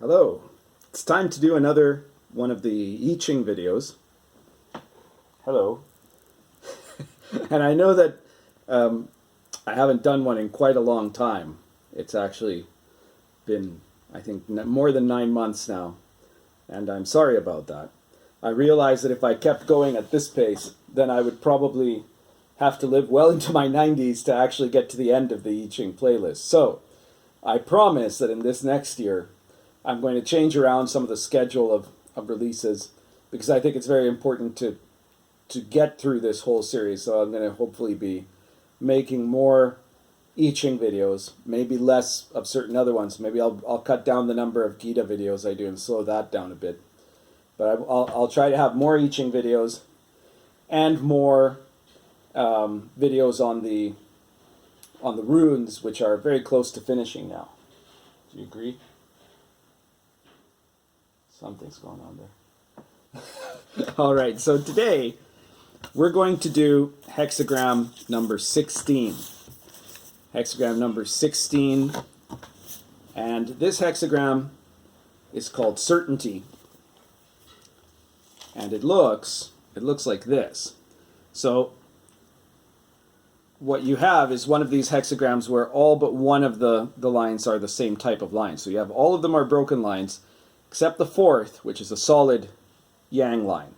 Hello. It's time to do another one of the I Ching videos. Hello. And I know that I haven't done one in quite a long time. It's actually been, I think, more than 9 months now. And I'm sorry about that. I realized that if I kept going at this pace, then I would probably have to live well into my 90s to actually get to the end of the I Ching playlist. So, I promise that in this next year, I'm going to change around some of the schedule of releases because I think it's very important to get through this whole series. So I'm going to hopefully be making more I Ching videos, maybe less of certain other ones. Maybe I'll cut down the number of Gita videos I do and slow that down a bit. But I'll try to have more I Ching videos and more videos on the runes, which are very close to finishing now. Do you agree? Something's going on there. All right, so today we're going to do hexagram number 16. Hexagram number 16. And this hexagram is called certainty. And it looks like this. So what you have is one of these hexagrams where all but one of the lines are the same type of line. So you have all of them are broken lines, except the fourth, which is a solid yang line.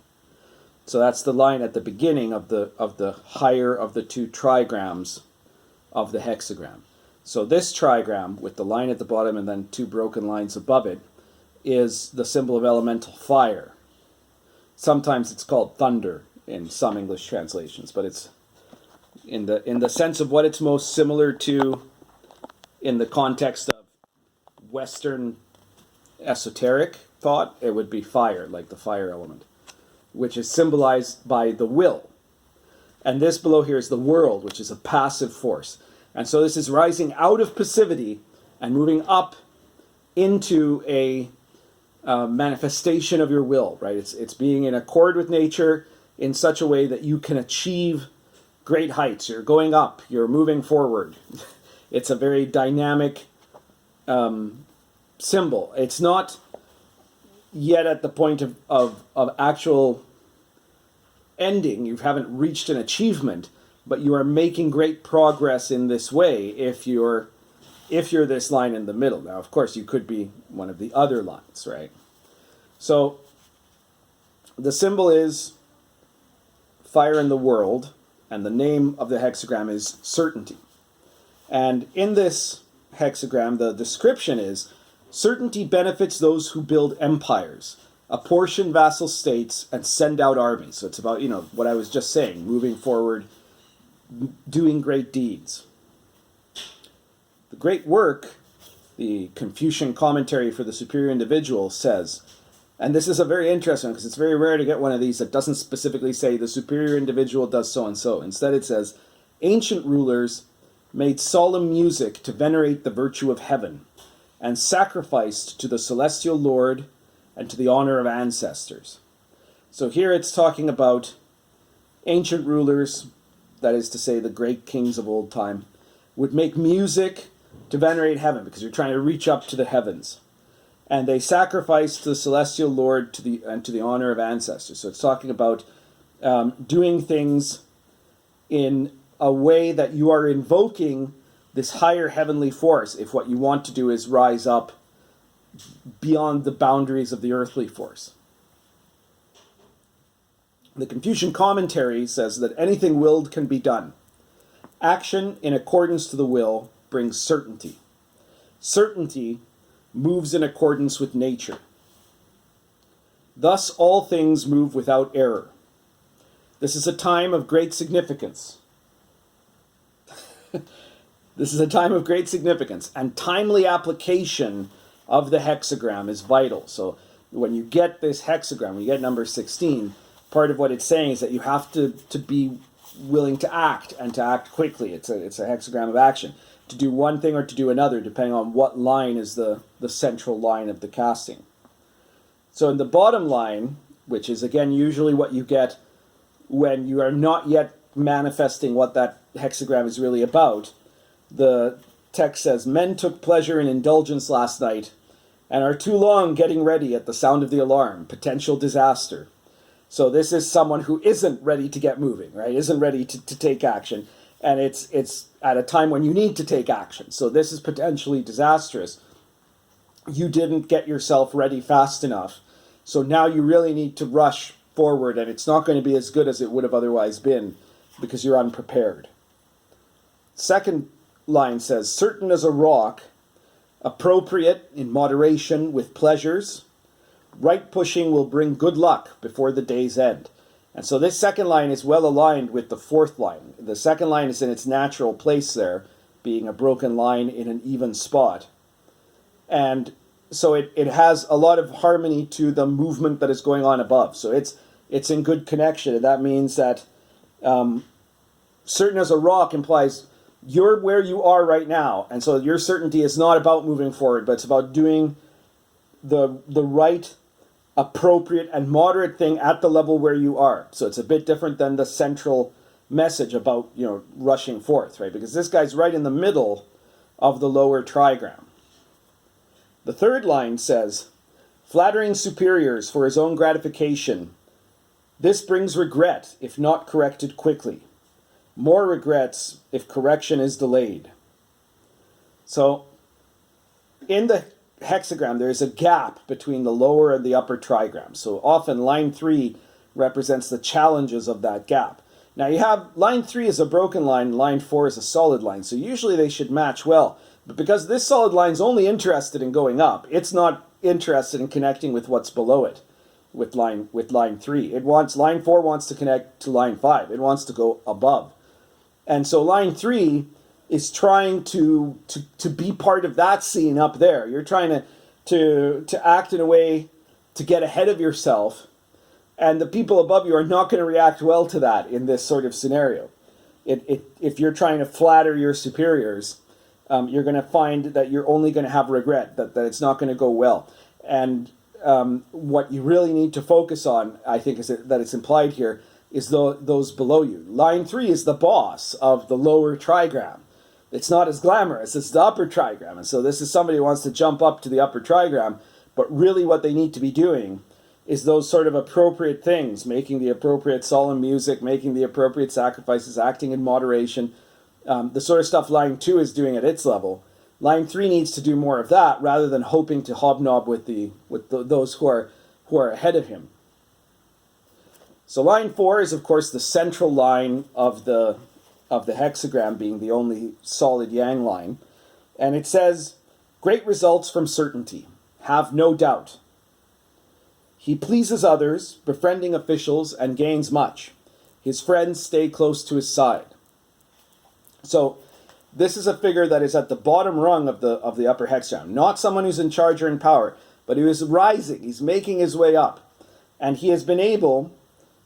So that's the line at the beginning of the higher of the two trigrams of the hexagram. So this trigram with the line at the bottom and then two broken lines above it is the symbol of elemental fire. Sometimes it's called thunder in some English translations, but it's in the sense of what it's most similar to in the context of Western esoteric thought, it would be fire, like the fire element, which is symbolized by the will. And this below here is the world, which is a passive force. And so this is rising out of passivity and moving up into a manifestation of your will, right? It's being in accord with nature in such a way that you can achieve great heights. You're going up, you're moving forward. It's a very dynamic symbol. It's not yet at the point of actual ending. You haven't reached an achievement, but you are making great progress in this way if you're this line in the middle. Now, of course, you could be one of the other lines, right? So the symbol is fire in the world, and the name of the hexagram is certainty. And in this hexagram, the description is, certainty benefits those who build empires, apportion vassal states, and send out armies. So it's about, what I was just saying, moving forward, doing great deeds. The great work, the Confucian commentary for the superior individual says, and this is a very interesting one because it's very rare to get one of these that doesn't specifically say the superior individual does so and so. Instead it says, ancient rulers made solemn music to venerate the virtue of heaven, and sacrificed to the celestial Lord and to the honor of ancestors. So here it's talking about ancient rulers, that is to say the great kings of old time, would make music to venerate heaven because you're trying to reach up to the heavens. And they sacrificed to the celestial Lord and to the honor of ancestors. So it's talking about doing things in a way that you are invoking this higher heavenly force if what you want to do is rise up beyond the boundaries of the earthly force. The Confucian commentary says that anything willed can be done. Action in accordance to the will brings certainty. Certainty moves in accordance with nature. Thus all things move without error. This is a time of great significance. This is a time of great significance, and timely application of the hexagram is vital. So when you get this hexagram, when you get number 16, part of what it's saying is that you have to be willing to act, and to act quickly. It's a hexagram of action. To do one thing or to do another, depending on what line is the central line of the casting. So in the bottom line, which is again usually what you get when you are not yet manifesting what that hexagram is really about, the text says, men took pleasure in indulgence last night, and are too long getting ready at the sound of the alarm, potential disaster. So this is someone who isn't ready to get moving, right? Isn't ready to take action. And it's at a time when you need to take action. So this is potentially disastrous. You didn't get yourself ready fast enough. So now you really need to rush forward, and it's not going to be as good as it would have otherwise been because you're unprepared. Second line says, certain as a rock, appropriate in moderation with pleasures, right pushing will bring good luck before the day's end. And so this second line is well aligned with the fourth line. The second line is in its natural place there, being a broken line in an even spot. And so it has a lot of harmony to the movement that is going on above. So it's in good connection. And that means that certain as a rock implies you're where you are right now. And so your certainty is not about moving forward, but it's about doing the right, appropriate, and moderate thing at the level where you are. So it's a bit different than the central message about, rushing forth, right? Because this guy's right in the middle of the lower trigram. The third line says, flattering superiors for his own gratification. This brings regret if not corrected quickly. More regrets if correction is delayed. So in the hexagram, there is a gap between the lower and the upper trigram. So often line 3 represents the challenges of that gap. Now you have line 3 is a broken line, line 4 is a solid line. So usually they should match well. But because this solid line is only interested in going up, it's not interested in connecting with what's below it with line 3. Line 4 wants to connect to line 5. It wants to go above. And so line 3 is trying to be part of that scene up there. You're trying to act in a way to get ahead of yourself, and the people above you are not going to react well to that in this sort of scenario. If you're trying to flatter your superiors, you're going to find that you're only going to have regret, that it's not going to go well. And what you really need to focus on, I think, is that it's implied here, is those below you. Line 3 is the boss of the lower trigram. It's not as glamorous as the upper trigram. And so this is somebody who wants to jump up to the upper trigram, but really what they need to be doing is those sort of appropriate things, making the appropriate solemn music, making the appropriate sacrifices, acting in moderation, the sort of stuff line 2 is doing at its level. Line 3 needs to do more of that rather than hoping to hobnob with those who are ahead of him. So line 4 is, of course, the central line of the hexagram, being the only solid yang line. And it says, great results from certainty. Have no doubt. He pleases others, befriending officials, and gains much. His friends stay close to his side. So this is a figure that is at the bottom rung of the upper hexagram. Not someone who's in charge or in power, but who is rising. He's making his way up. And he has been able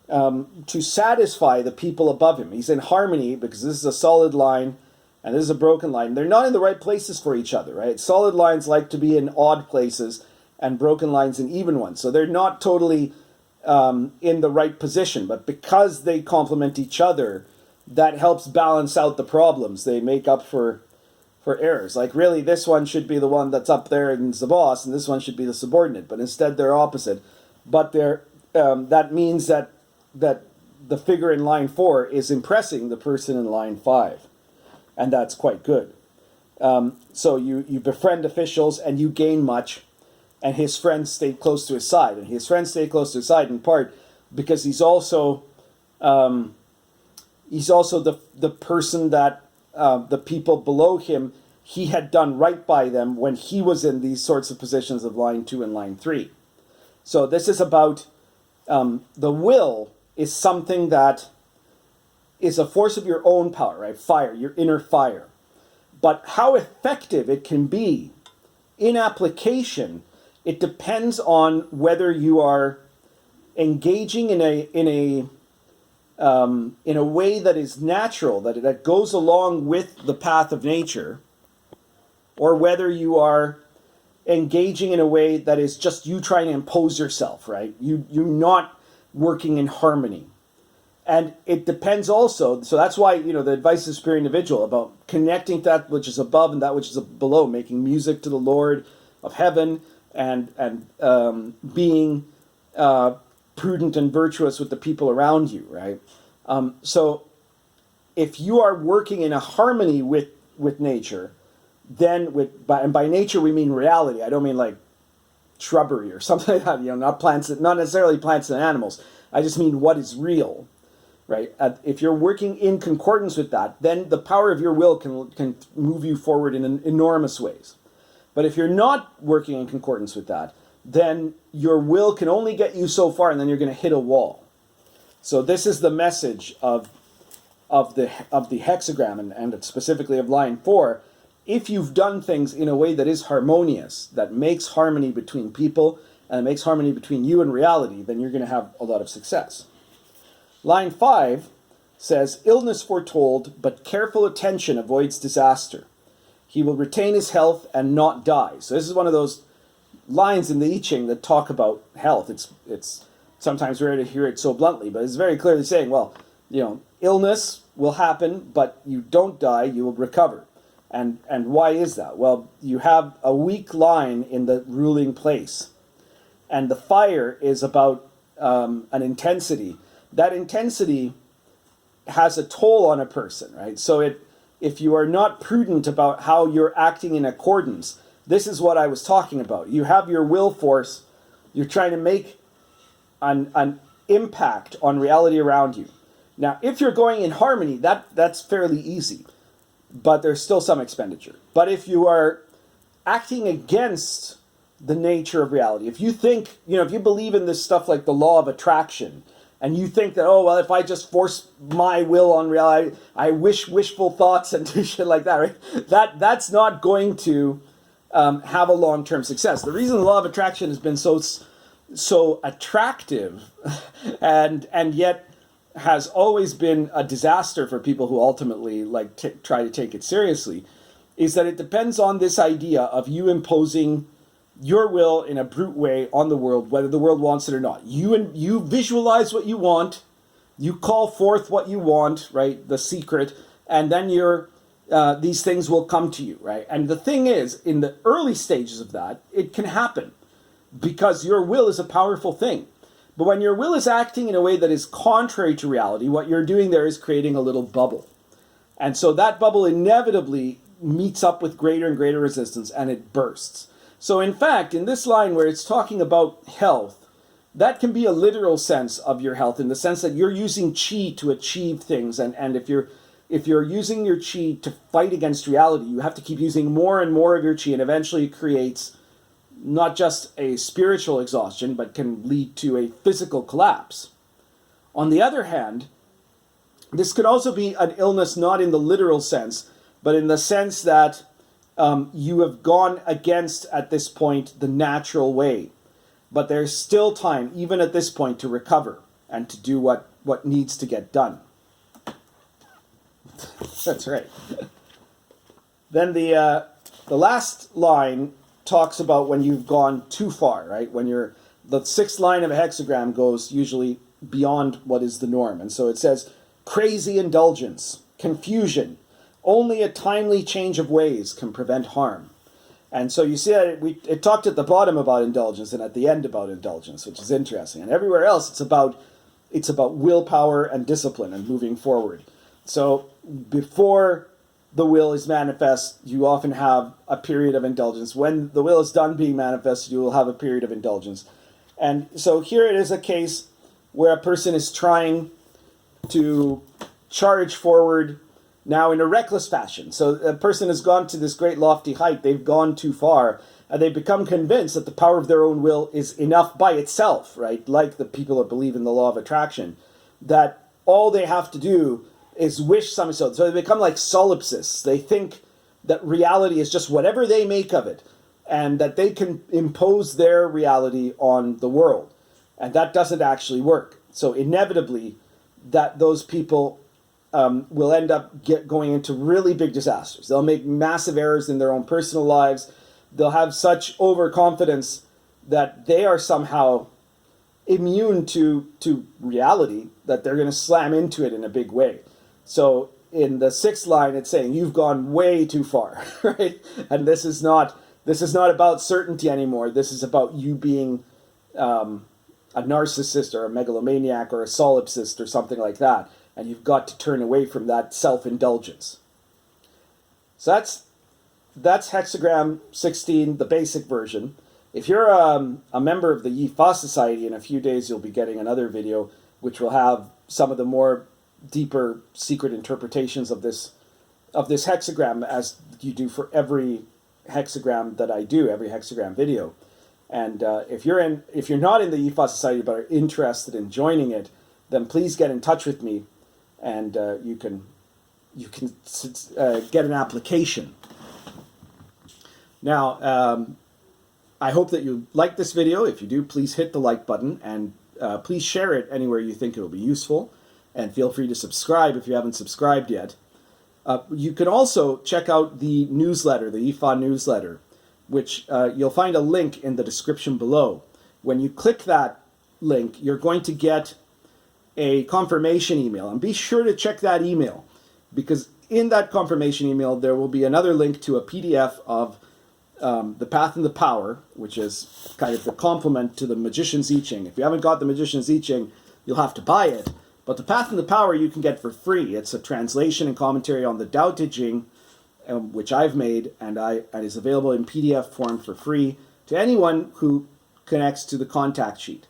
to satisfy the people above him. He's in harmony because this is a solid line and this is a broken line. They're not in the right places for each other, right? Solid lines like to be in odd places and broken lines in even ones. So they're not totally in the right position, but because they complement each other, that helps balance out the problems. They make up for errors. Like really, this one should be the one that's up there and is the boss, and this one should be the subordinate, but instead they're opposite. But that means that the figure in line 4 is impressing the person in line 5. And that's quite good. So you befriend officials and you gain much, and his friends stay close to his side. And his friends stay close to his side in part because he's also the person that the people below him, he had done right by them when he was in these sorts of positions of line 2 and line 3. So this is about the will is something that is a force of your own power, right? Fire, your inner fire. But how effective it can be in application, it depends on whether you are engaging in a way that is natural, that goes along with the path of nature, or whether you are engaging in a way that is just you trying to impose yourself, right? You're not working in harmony. And it depends also, so that's why, the advice of the superior individual about connecting that which is above and that which is below, making music to the Lord of heaven, and being prudent and virtuous with the people around you, right? So if you are working in a harmony with nature, then and by nature we mean reality. I don't mean like shrubbery or something like that. Not plants, not necessarily plants and animals. I just mean what is real, right? If you're working in concordance with that, then the power of your will can move you forward in enormous ways. But if you're not working in concordance with that, then your will can only get you so far, and then you're going to hit a wall. So this is the message of the hexagram, and specifically of line 4. If you've done things in a way that is harmonious, that makes harmony between people, and it makes harmony between you and reality, then you're going to have a lot of success. Line 5 says, illness foretold, but careful attention avoids disaster. He will retain his health and not die. So this is one of those lines in the I Ching that talk about health. It's sometimes rare to hear it so bluntly, but it's very clearly saying, well, illness will happen, but you don't die, you will recover. And why is that? Well, you have a weak line in the ruling place. And the fire is about an intensity. That intensity has a toll on a person, right? So if you are not prudent about how you're acting in accordance, this is what I was talking about. You have your will force, you're trying to make an impact on reality around you. Now, if you're going in harmony, that's fairly easy, but there's still some expenditure. But if you are acting against the nature of reality, if you think, if you believe in this stuff like the law of attraction, and you think that, oh, well, if I just force my will on reality, I wish wishful thoughts and do shit like that, right? That's not going to have a long-term success. The reason the law of attraction has been so attractive and yet has always been a disaster for people who ultimately try to take it seriously is that it depends on this idea of you imposing your will in a brute way on the world, whether the world wants it or not. You visualize what you want, you call forth what you want, right? The secret, and then these things will come to you, right? And the thing is, in the early stages of that, it can happen because your will is a powerful thing. But when your will is acting in a way that is contrary to reality, what you're doing there is creating a little bubble. And so that bubble inevitably meets up with greater and greater resistance, and it bursts. So in fact, in this line where it's talking about health, that can be a literal sense of your health, in the sense that you're using chi to achieve things. And if you're using your chi to fight against reality, you have to keep using more and more of your chi, and eventually it creates not just a spiritual exhaustion, but can lead to a physical collapse. On the other hand, this could also be an illness not in the literal sense, but in the sense that you have gone against, at this point, the natural way. But there's still time, even at this point, to recover and to do what needs to get done. That's right. Then the last line talks about when you've gone too far, right? When the sixth line of a hexagram goes usually beyond what is the norm. And so it says, crazy indulgence, confusion, only a timely change of ways can prevent harm. And so you see that it talked at the bottom about indulgence and at the end about indulgence, which is interesting. And everywhere else it's about willpower and discipline and moving forward. So before the will is manifest, you often have a period of indulgence. When the will is done being manifested, you will have a period of indulgence. And so here it is a case where a person is trying to charge forward now in a reckless fashion. So a person has gone to this great lofty height, they've gone too far, and they've become convinced that the power of their own will is enough by itself, right? Like the people that believe in the law of attraction, that all they have to do is wish something. So they become like solipsists. They think that reality is just whatever they make of it, and that they can impose their reality on the world. And that doesn't actually work. So inevitably, that those people will end up going into really big disasters. They'll make massive errors in their own personal lives. They'll have such overconfidence that they are somehow immune to reality, that they're going to slam into it in a big way. So in the sixth line, it's saying you've gone way too far, right? And this is not This is not about certainty anymore. This is about you being a narcissist or a megalomaniac or a solipsist or something like that. And you've got to turn away from that self-indulgence. So that's Hexagram 16, the basic version. If you're a member of the Yi Fa Society, in a few days you'll be getting another video which will have some of the more deeper secret interpretations of this hexagram, as you do for every hexagram that I do, every hexagram video. And if you're not in the Yi Fa Society but are interested in joining it, then please get in touch with me, and you can get an application. Now, I hope that you like this video. If you do, please hit the like button, and please share it anywhere you think it will be useful. And feel free to subscribe if you haven't subscribed yet. You can also check out the newsletter, the IFA newsletter, which you'll find a link in the description below. When you click that link, you're going to get a confirmation email. And be sure to check that email, because in that confirmation email, there will be another link to a PDF of The Path and the Power, which is kind of the complement to the Magician's I Ching. If you haven't got the Magician's I Ching, you'll have to buy it. But The Path and the Power you can get for free. It's a translation and commentary on the Tao Te Ching, which I've made, and is available in PDF form for free to anyone who connects to the contact sheet.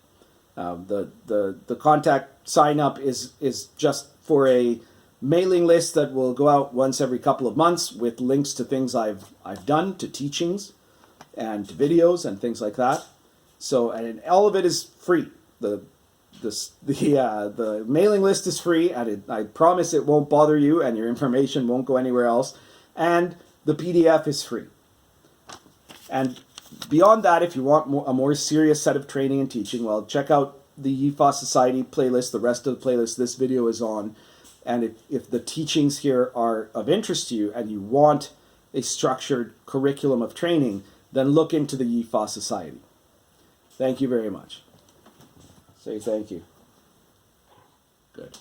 The contact sign up is just for a mailing list that will go out once every couple of months with links to things I've done, to teachings and to videos and things like that. So, and all of it is free. The mailing list is free, and I promise it won't bother you, and your information won't go anywhere else. And the PDF is free. And beyond that, if you want a more serious set of training and teaching, well, check out the Yi Fa Society playlist, the rest of the playlist this video is on. And if the teachings here are of interest to you and you want a structured curriculum of training, then look into the Yi Fa Society. Thank you very much. Say thank you. Good.